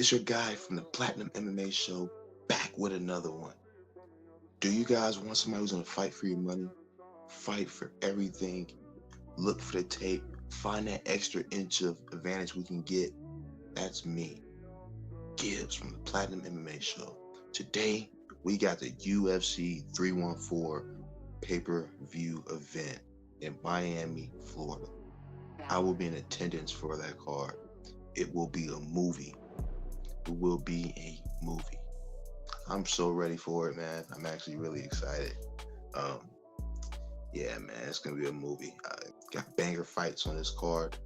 It's your guy from the Platinum MMA Show, back with another one. Do you guys want somebody who's going to fight for your money? Fight for everything. Look for the tape. Find that extra inch of advantage we can get. That's me, Gibbs from the Platinum MMA Show. Today, we got the UFC 314 pay-per-view event in Miami, Florida. I will be in attendance for that card. It will be a movie. It will be a movie. I'm so ready for it, man. I'm actually really excited. Yeah, man, it's gonna be a movie. Got banger fights on this card.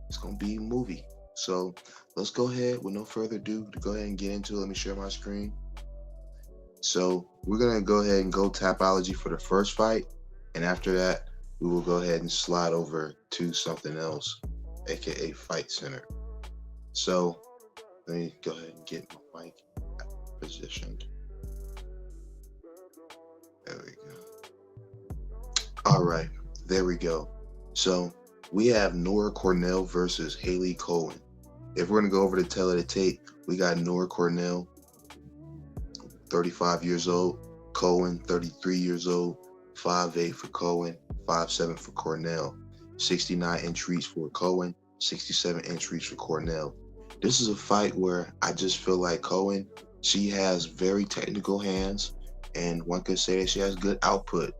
It's gonna be a movie. So let's go ahead, with no further ado, to go ahead and get into it. Let me share my screen. So we're gonna go ahead and go Tapology for the first fight, and after that, we will go ahead and slide over to something else, aka Fight Center. So let me go ahead and get my mic positioned. There we go. All right, there we go. So we have Nora Cornelle versus Haley Cowan. If we're gonna go over the tail of the tape, we got Nora Cornelle, 35 years old, Cowan, 33 years old, 5'8" for Cowan, 5'7" for Cornelle, 69-inch reach for Cowan, 67-inch reach for Cornelle. This is a fight where I just feel like Cowan, she has very technical hands, and one could say that she has good output.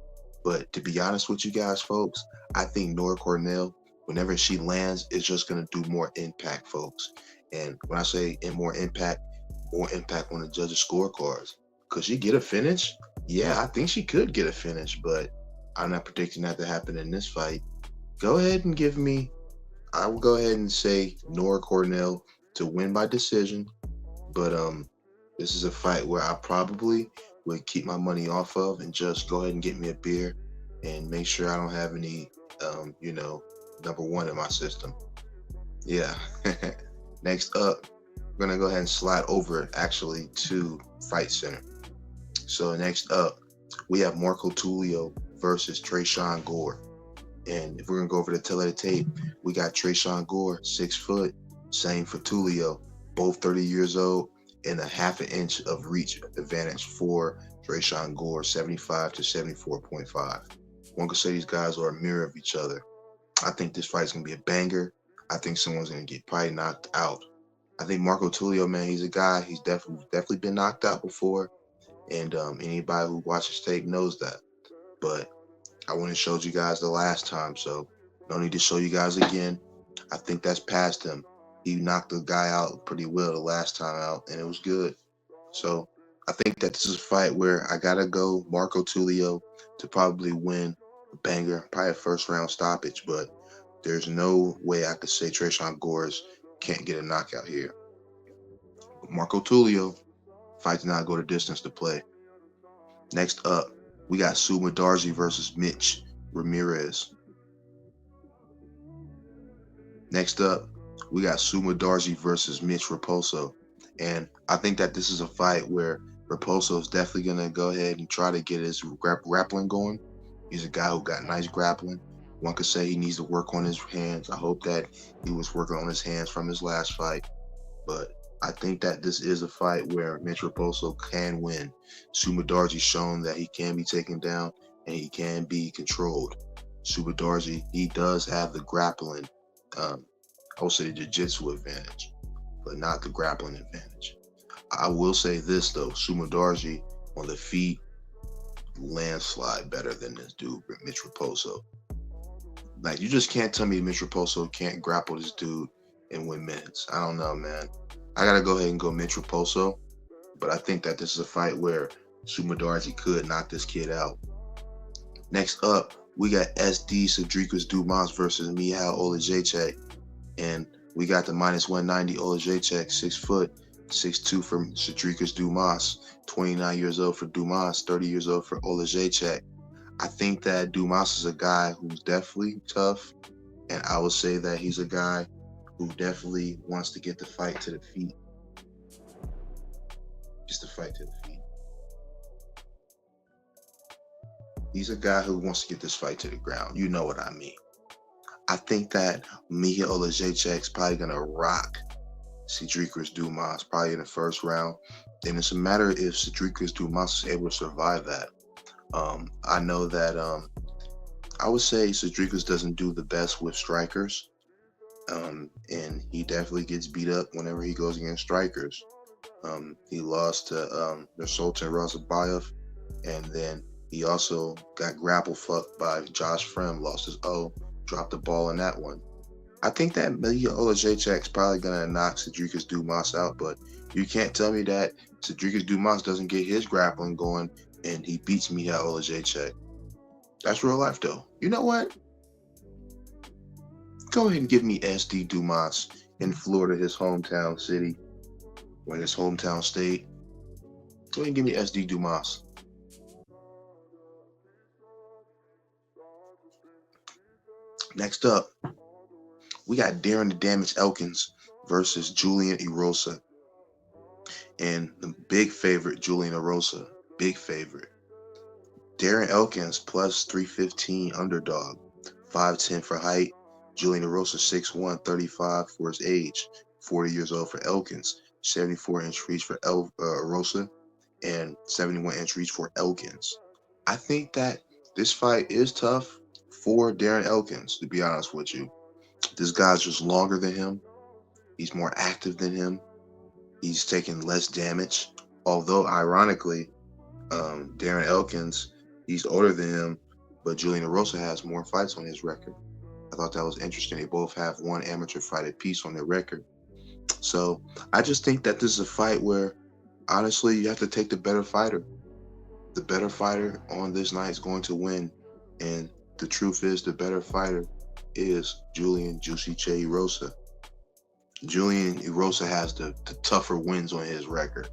But to be honest with you guys, folks, I think Nora Cornelle, whenever she lands, is just going to do more impact, folks. And when I say more impact on the judges' scorecards. Could she get a finish? Yeah, I think she could get a finish, but I'm not predicting that to happen in this fight. Go ahead and I will go ahead and say Nora Cornelle to win by decision. But this is a fight where I probably would keep my money off of and just go ahead and get me a beer and make sure I don't have any, number one in my system. Yeah. Next up, we're going to go ahead and slide over actually to Fight Center. So next up, we have Marco Tuilo versus Tresean Gore. And if we're going to go over the tail of the tape, we got Tresean Gore, 6 foot, same for Tuilo, both 30 years old, and a half an inch of reach advantage for Tresean Gore, 75 to 74.5. One could say these guys are a mirror of each other. I think this fight's going to be a banger. I think someone's going to get probably knocked out. I think Marco Tuilo, man, he's a guy, he's definitely been knocked out before. And anybody who watches tape knows that. But I wouldn't have showed you guys the last time, so no need to show you guys again. I think that's past him. He knocked the guy out pretty well the last time out, and it was good. So I think that this is a fight where I gotta go Marco Tuilo to probably win a banger, probably a first-round stoppage, but there's no way I could say Tresean Gore can't get a knockout here. But Marco Tuilo, fight did not go the distance to play. Next up, we got Sumujari versus Mitch Ramirez. Next up, we got Sumujari versus Mitch Raposo. And I think that this is a fight where Raposo is definitely going to go ahead and try to get his grappling going. He's a guy who got nice grappling. One could say he needs to work on his hands. I hope that he was working on his hands from his last fight. But I think that this is a fight where Mitch Raposo can win. Sumujari's shown that he can be taken down and he can be controlled. Sumujari, he does have the grappling, I would say the jiu-jitsu advantage, but not the grappling advantage. I will say this though, Sumujari on the feet, landslide better than this dude, Mitch Raposo. Like, you just can't tell me Mitch Raposo can't grapple this dude and win minutes. I don't know, man. I gotta go ahead and go Mitch Raposo, but I think that this is a fight where Sumujari could knock this kid out. Next up, we got SD Rodriquez Dumas versus Michal Oleskiejcz, and we got the -190 Oleskiejcz, 6 foot, 6'2" for Rodriquez Dumas, 29 years old for Dumas, 30 years old for Oleskiejcz. I think that Dumas is a guy who's definitely tough, and I would say that he's a guy who definitely wants to get the fight to the feet. Just the fight to the feet. He's a guy who wants to get this fight to the ground. You know what I mean. I think that Michal Oleskiejcz is probably going to rock Cedric Dumas, probably in the first round. And it's a matter if Cedric Dumas is able to survive that. I know that I would say Cedric doesn't do the best with strikers. And he definitely gets beat up whenever he goes against strikers. He lost to the Sultan Razabayev, and then he also got grapple fucked by Josh Frem, lost his O, dropped the ball in that one. I think that Oleskiejcz is probably gonna knock Cedric Dumas out, but you can't tell me that Cedric Dumas doesn't get his grappling going and he beats me at Oleskiejcz. That's real life though. You know what? Go ahead and give me SD Dumas in Florida, his hometown city, or his hometown state. Go ahead and give me SD Dumas. Next up, we got Darren the Damage Elkins versus Julian Erosa. And the big favorite, Julian Erosa. Big favorite. Darren Elkins plus 315 underdog. 5'10 for height. Julian Erosa 6'1, 35 for his age. 40 years old for Elkins. 74-inch reach for Erosa. And 71-inch reach for Elkins. I think that this fight is tough for Darren Elkins, to be honest with you. This guy's just longer than him. He's more active than him. He's taking less damage. Although, ironically, Darren Elkins, he's older than him, but Julian Erosa has more fights on his record. I thought that was interesting. They both have one amateur fight apiece on their record. So I just think that this is a fight where, honestly, you have to take the better fighter. The better fighter on this night is going to win. And the truth is, the better fighter is Julian Juicy Che Erosa. Julian Erosa has the tougher wins on his record.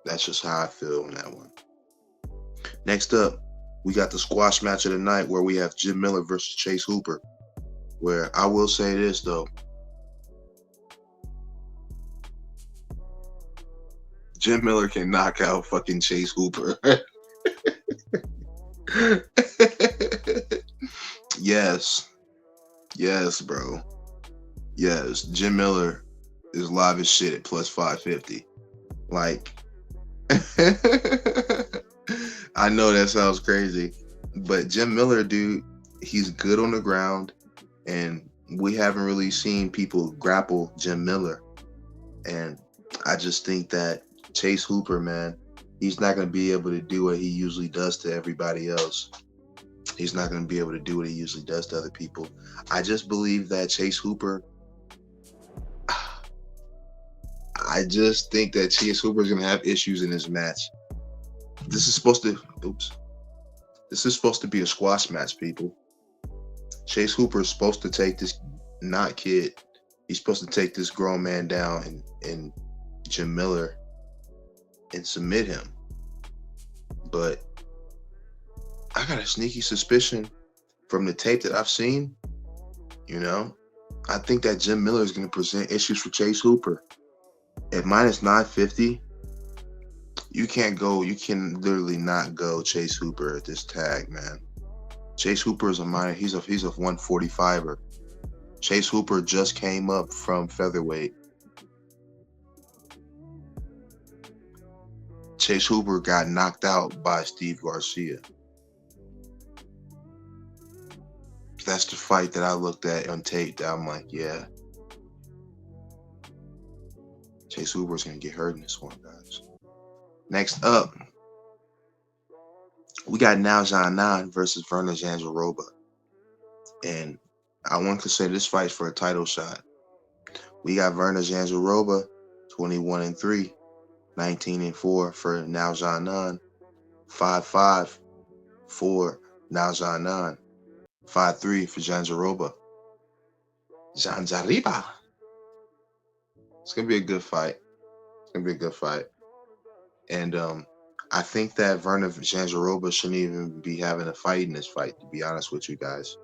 That's just how I feel on that one. Next up, we got the squash match of the night where we have Jim Miller versus Chase Hooper. Where I will say this, though. Jim Miller can knock out fucking Chase Hooper. Yes. Yes, bro. Yes. Jim Miller is live as shit at plus 550. Like, I know that sounds crazy, but Jim Miller, dude, he's good on the ground, and we haven't really seen people grapple Jim Miller. And I just think that Chase Hooper, man, he's not going to be able to do what he usually does to everybody else. He's not going to be able to do what he usually does to other people. I just believe that Chase Hooper, I just think that Chase Hooper is going to have issues in this match. This is supposed to be a squash match, people. Chase Hooper is supposed to take this kid. He's supposed to take this grown man down and Jim Miller and submit him. But I got a sneaky suspicion from the tape that I've seen, I think that Jim Miller is going to present issues for Chase Hooper. At minus 950, you can literally not go Chase Hooper at this tag, man. Chase Hooper is he's a 145er. Chase Hooper just came up from featherweight. Chase Hooper got knocked out by Steve Garcia. That's the fight that I looked at on tape that I'm like, yeah. Chase Hooper's going to get hurt in this one, guys. Next up, we got Now Janan versus Verna Jandiroba. And I want to say this fight's for a title shot. We got Verna Jandiroba, 21-3, 19-4 for Now Janan, 5-5 for Now Janan, 5-3 for Jandiroba. Jandiroba. It's going to be a good fight. And I think that Verna Jandiroba shouldn't even be having a fight in this fight, to be honest with you guys.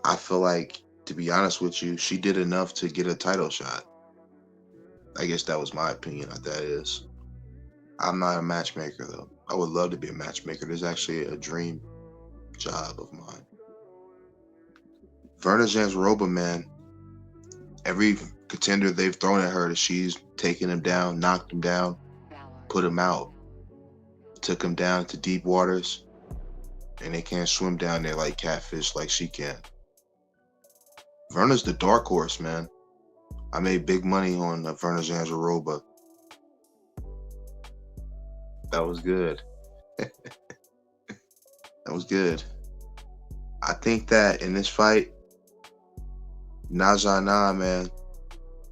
I feel like, to be honest with you, she did enough to get a title shot. I guess that was my opinion, that is. I'm not a matchmaker, though. I would love to be a matchmaker. There's actually a dream job of mine. Verna Jandiroba, man, every contender they've thrown at her that she's taken him down, knocked him down, put him out, took him down to deep waters, and they can't swim down there like catfish like she can. Verna's the dark horse, man. I made big money on Verna Jardiroba. That was good. That was good. I think that in this fight, Najana, man,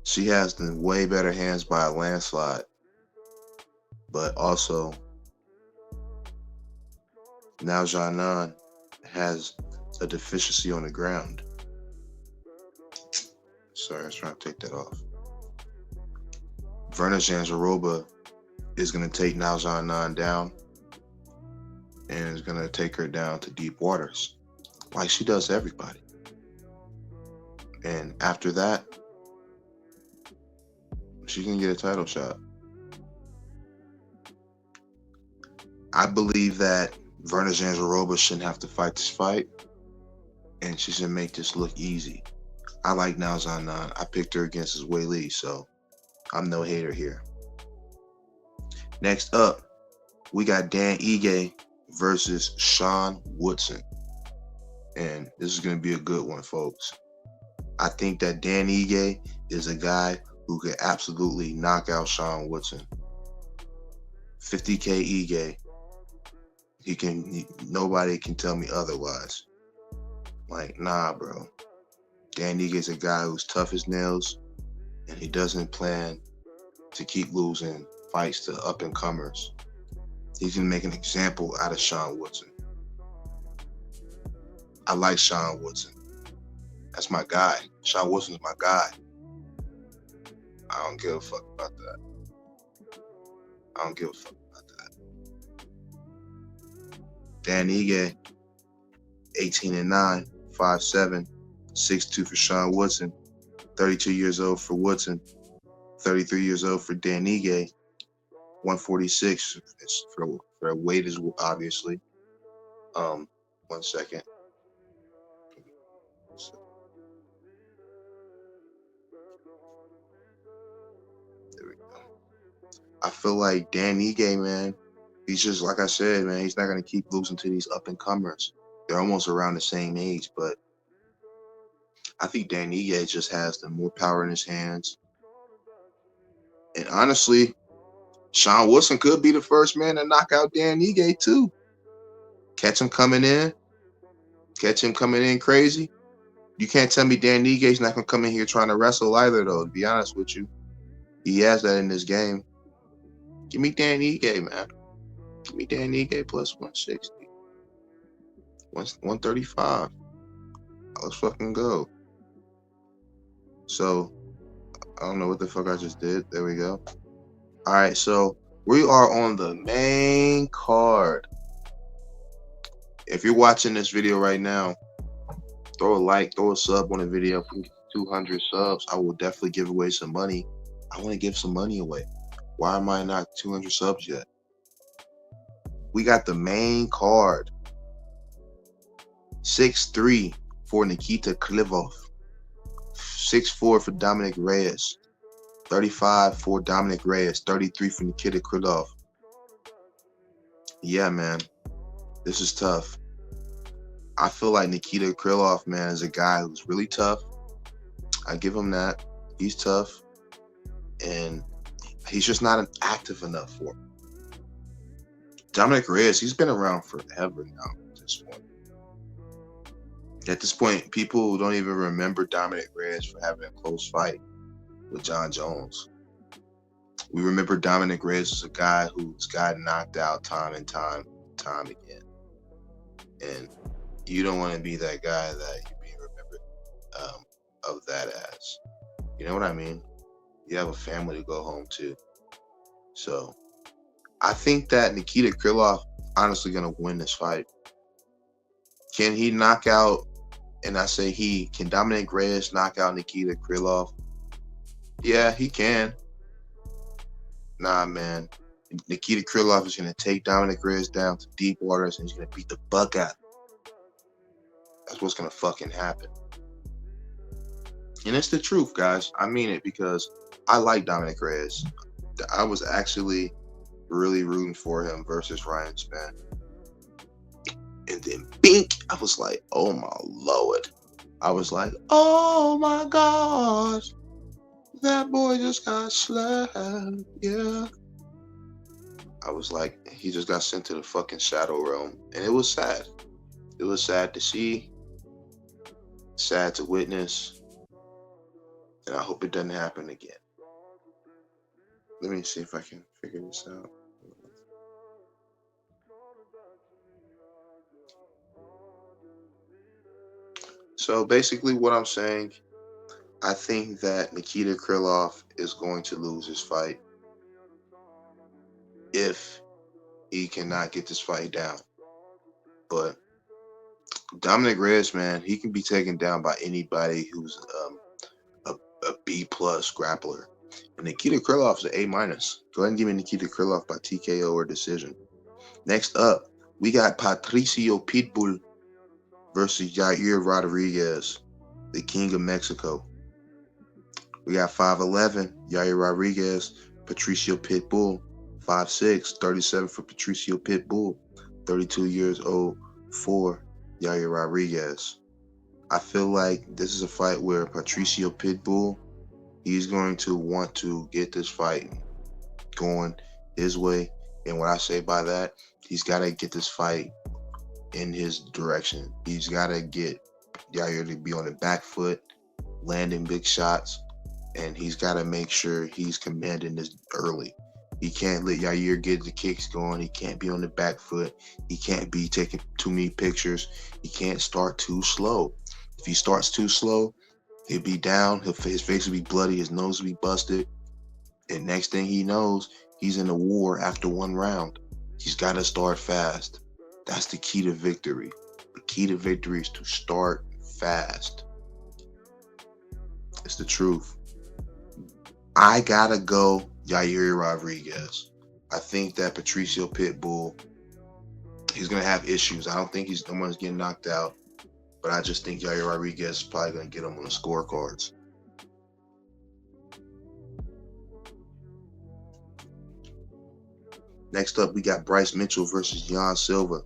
she has the way better hands by a landslide. But also, Najana has a deficiency on the ground. Sorry, I was trying to take that off. Verna Jardiroba is going to take Najana down and is going to take her down to deep waters like she does everybody. And after that, she can get a title shot. I believe that Verna Jardiroba shouldn't have to fight this fight, and she should make this look easy. I like Najana. I picked her against Wei Lee, so I'm no hater here. Next up, we got Dan Ige versus Sean Woodson. And this is going to be a good one, folks. I think that Dan Ige is a guy who could absolutely knock out Sean Woodson. 50K Ige. Nobody can tell me otherwise. Like, nah, bro. Dan Ige is a guy who's tough as nails, and he doesn't plan to keep losing fights to up-and-comers. He's going to make an example out of Sean Woodson. I like Sean Woodson. That's my guy. Sean Woodson's my guy. I don't give a fuck about that. I don't give a fuck about that. Dan Ige, 18-9, 5'7", 6'2" for Sean Woodson, 32 years old for Woodson, 33 years old for Dan Ige, 146 for weight is obviously. 1 second. There we go. I feel like Dan Ige, man, he's just, like I said, man, he's not going to keep losing to these up-and-comers. They're almost around the same age, but I think Dan Ige just has the more power in his hands. And honestly, Sean Woodson could be the first man to knock out Dan Ige too. Catch him coming in crazy. You can't tell me Dan Ige's not going to come in here trying to wrestle either, though, to be honest with you. He has that in this game. Give me Dan Ige, man. Give me Dan Ige plus 160. 135. Let's fucking go. So, I don't know what the fuck I just did. There we go. All right, so we are on the main card. If you're watching this video right now, throw a like, throw a sub on the video. If we get 200 subs, I will definitely give away some money. I want to give some money away. Why am I not 200 subs yet? We got the main card. 6'3" for Nikita Krylov. 6'4" for Dominic Reyes. 35 for Dominic Reyes. 33 for Nikita Krylov. Yeah, man. This is tough. I feel like Nikita Krylov, man, is a guy who's really tough. I give him that. He's tough. And he's just not active enough for him. Dominic Reyes, he's been around forever now at this point. At this point, people don't even remember Dominic Reyes for having a close fight with John Jones. We remember Dominic Reyes as a guy who's gotten knocked out time and time again. And you don't want to be that guy that you being remembered of that as. You know what I mean? You have a family to go home to. So I think that Nikita Krylov honestly going to win this fight. Can he knock out, and I say can Dominic Reyes knock out Nikita Krylov? Yeah, he can. Nah, man. Nikita Krylov is going to take Dominic Reyes down to deep waters, and he's going to beat the fuck out. That's what's going to fucking happen. And it's the truth, guys. I mean it, because I like Dominic Reyes. I was actually really rooting for him versus Ryan Spann. And then bink, I was like, oh my lord. I was like, oh my gosh. That boy just got slapped. Yeah. I was like, he just got sent to the fucking shadow realm. And it was sad. It was sad to see, sad to witness. And I hope it doesn't happen again. Let me see if I can figure this out. So basically what I'm saying, I think that Nikita Krylov is going to lose his fight if he cannot get this fight down. But Dominic Reyes, man, he can be taken down by anybody who's a B plus grappler. And Nikita Krylov is an A minus. Go ahead and give me Nikita Krylov by TKO or decision. Next up, we got Patricio Pitbull versus Jair Rodriguez, the King of Mexico. We got 5'11", Yair Rodriguez, Patricio Pitbull, 5'6", 37 for Patricio Pitbull, 32 years old for Yair Rodriguez. I feel like this is a fight where Patricio Pitbull, he's going to want to get this fight going his way. And what I say by that, he's got to get this fight in his direction. He's got to get Yair to be on the back foot, landing big shots, and he's got to make sure he's commanding this early. He can't let Yair get the kicks going. He can't be on the back foot. He can't be taking too many pictures. He can't start too slow. If he starts too slow, he'll be down. His face will be bloody. His nose will be busted. And next thing he knows, he's in a war after one round. He's got to start fast. That's the key to victory. The key to victory is to start fast. It's the truth. I gotta go Yair Rodriguez. I think that Patricio Pitbull, he's gonna have issues. I don't think he's the one that's getting knocked out, but I just think Yair Rodriguez is probably gonna get him on the scorecards. Next up, we got Bryce Mitchell versus Jan Silva.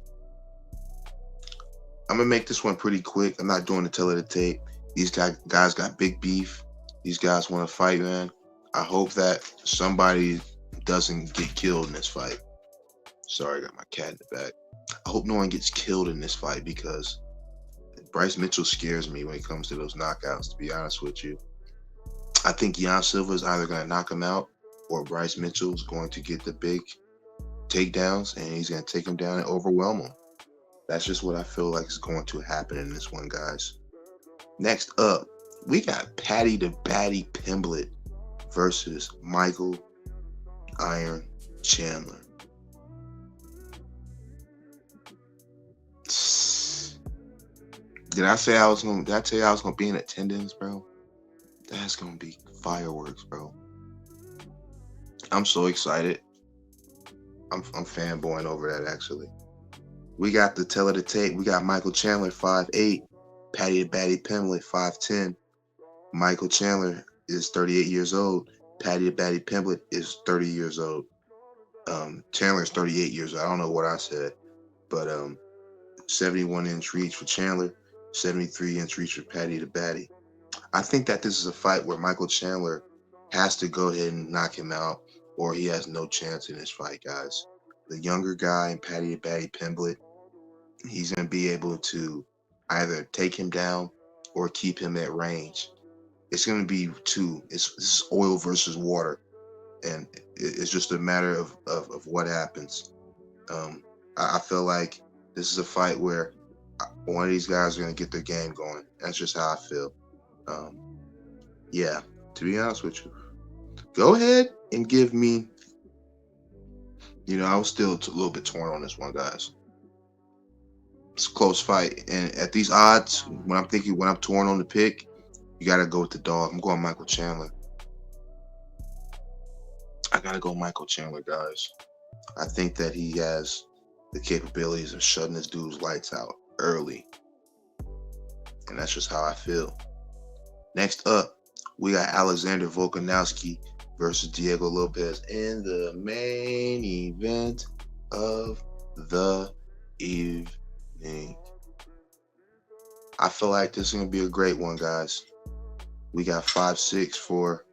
I'm gonna make this one pretty quick. I'm not doing the tell of the tape. These guys got big beef. These guys want to fight, man. I hope that somebody doesn't get killed in this fight. Sorry, I got my cat in the back. I hope no one gets killed in this fight, because Bryce Mitchell scares me when it comes to those knockouts, to be honest with you. I think Jan Silva is either going to knock him out, or Bryce Mitchell is going to get the big takedowns and he's going to take him down and overwhelm him. That's just what I feel like is going to happen in this one, guys. Next up, we got Paddy the Baddy Pimblett versus Michael Iron Chandler. Did I tell you I was gonna be in attendance, bro? That's gonna be fireworks, bro. I'm so excited. I'm fanboying over that, actually. We got the tell of the tape. We got Michael Chandler 5'8", Paddy the Baddy Pimblett 5'10". Michael Chandler is 38 years old. Paddy the Baddy Pimblett is 30 years old. Chandler's 38 years old. I don't know what I said, but 71-inch reach for Chandler, 73-inch reach for Paddy the Baddy. I think that this is a fight where Michael Chandler has to go ahead and knock him out, or he has no chance in this fight, guys. The younger guy in Paddy the Baddy Pimblett, he's going to be able to either take him down or keep him at range. It's going to be two. This is oil versus water, and it's just a matter of what happens. I feel like this is a fight where one of these guys are going to get their game going. That's just how I feel. Yeah, to be honest with you. Go ahead and give me, I was still a little bit torn on this one, guys. It's a close fight. And at these odds, when I'm torn on the pick, you got to go with the dog. I'm going Michael Chandler. I got to go Michael Chandler, guys. I think that he has the capabilities of shutting this dude's lights out early. And that's just how I feel. Next up, we got Alexander Volkanovski versus Diego Lopes in the main event of the evening. I feel like this is going to be a great one, guys. We got 5'6" for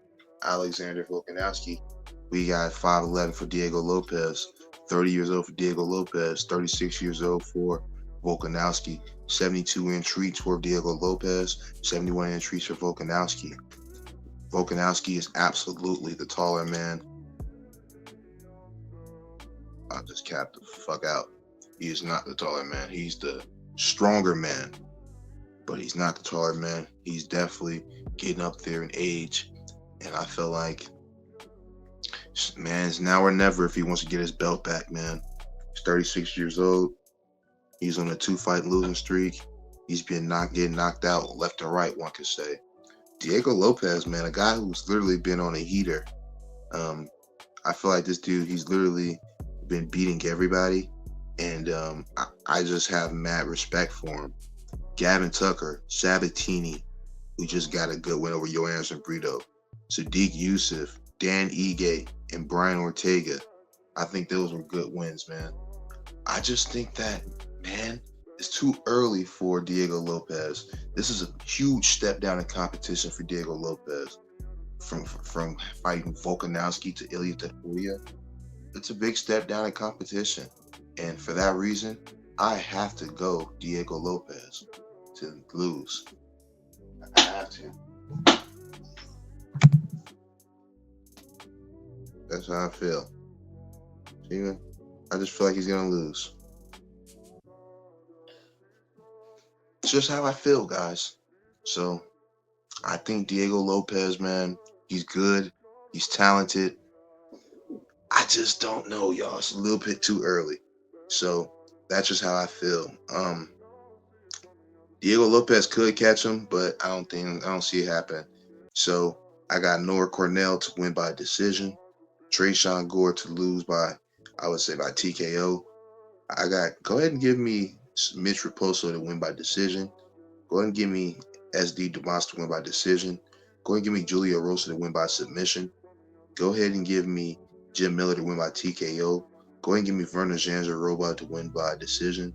Alexander Volkanovski. We got 5'11" for Diego Lopes. 30 years old for Diego Lopes. 36 years old for Volkanovski. 72-inch reach for Diego Lopes. 71-inch reach for Volkanovski. Volkanovski is absolutely the taller man. I'll just cap the fuck out. He is not the taller man. He's the stronger man. But he's not the taller man. He's definitely getting up there in age. And I feel like, man, it's now or never if he wants to get his belt back, man. He's 36 years old. He's on a 2-fight losing streak. He's been getting knocked out left and right, one could say. Diego Lopes, man, a guy who's literally been on a heater. I feel like this dude, he's literally been beating everybody. And I just have mad respect for him. Gavin Tucker, Sabatini, who just got a good win over Yoannis Brito. Sadiq Youssef, Dan Ige, and Brian Ortega. I think those were good wins, man. I just think that, man, it's too early for Diego Lopes. This is a huge step down in competition for Diego Lopes. From fighting Volkanovski to Ilia Topuria, it's a big step down in competition. And for that reason, I have to go Diego Lopes to lose. I have to. That's how I feel. See, man? I just feel like he's gonna lose. It's just how I feel, guys. So I think Diego Lopes, man, he's good. He's talented. I just don't know, y'all. It's a little bit too early. So that's just how I feel. Diego Lopes could catch him, but I don't see it happen. So I got Noah Cornelle to win by decision. Trayshawn Gore to lose by, I would say, by TKO. Go ahead and give me Mitch Raposo to win by decision. Go ahead and give me SD Dumas to win by decision. Go ahead and give me Julio Rosa to win by submission. Go ahead and give me Jim Miller to win by TKO. Go ahead and give me Vernon Jardiroba to win by decision.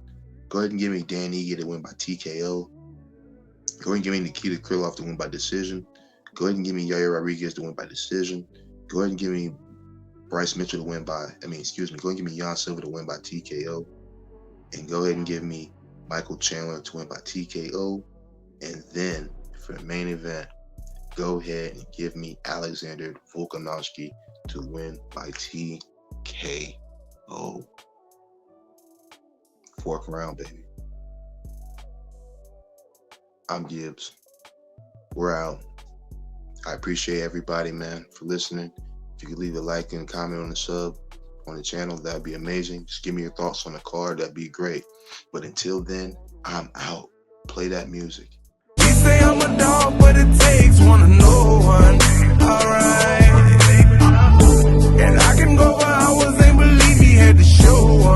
Go ahead and give me Dan Ige to win by TKO. Go ahead and give me Nikita Krylov to win by decision. Go ahead and give me Yair Rodriquez to win by decision. Go ahead and give me Bryce Mitchell to win by, go ahead and give me Jan Silva to win by TKO. And go ahead and give me Michael Chandler to win by TKO. And then for the main event, go ahead and give me Alexander Volkanovski to win by TKO. Fourth round, baby. I'm Gibbs. We're out. I appreciate everybody, man, for listening. If you could leave a like and comment on the sub on the channel, that'd be amazing. Just give me your thoughts on the card. That'd be great. But until then, I'm out. Play that music. You say I'm a dog, but it takes one to know one. Alright. And I can go for hours, ain't believe he had to show one.